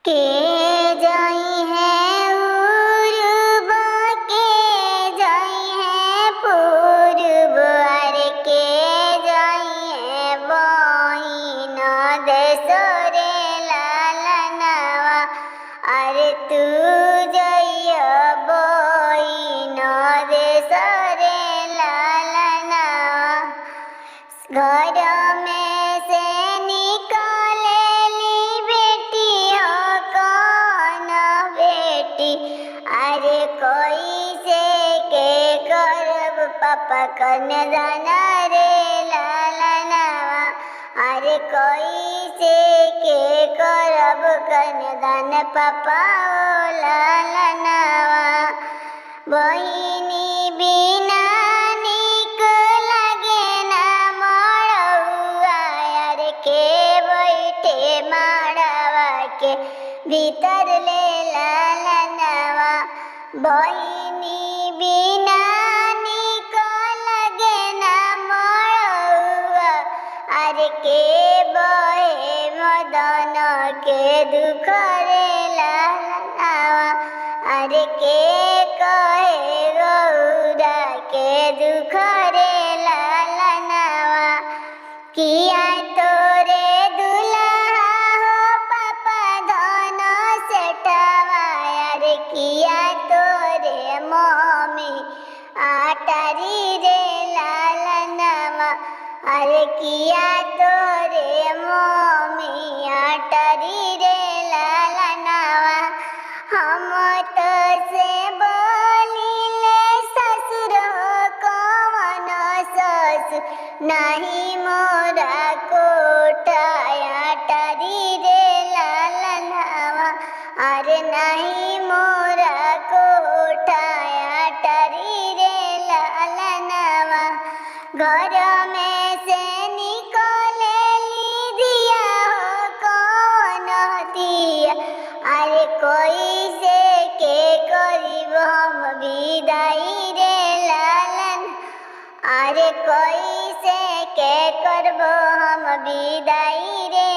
के जाई है उर्ब के जाई है पूर्व अरे के जाई है बहिन देशरे लालनवा अरे तू जइया बहिन देशरे लालनवा घर में से निकालेली बेटी हो कौन बेटी अरे कोई से के करब पापा कन्यादान रे लालनवा अरे कोई से के करब कन्यादान पापा ओ लालनवा बहिनी बिना निक लागे ना मड़ौआ अरे के बैठे माड़वा के भीतर ले लालनवा बहिनी बिना निक लागे ना मड़ौआ अरे के बहे मदन के दुख रे लालनवा अरे के कहे गौरा के दुख रे लालनवा किया तोरे दुल्हा हो पापा धन सेठवा अरे किया तोरे मम्मी आटारी रे लालनवा अरे किया तोरे मम्मी आटारी रे लालनवा हम तो से बोलिले ससुर हो कौन ससुर नहीं मोरा कोठाया टरी रे लालनवा अरे नहीं मोरा कोठाया टरी रे लालनवा घर में से निकलेली दिया हो कौन दिया अरे कोई से के करीब हम विदाई रे लालन अरे कोई से के करबो हम विदाई रे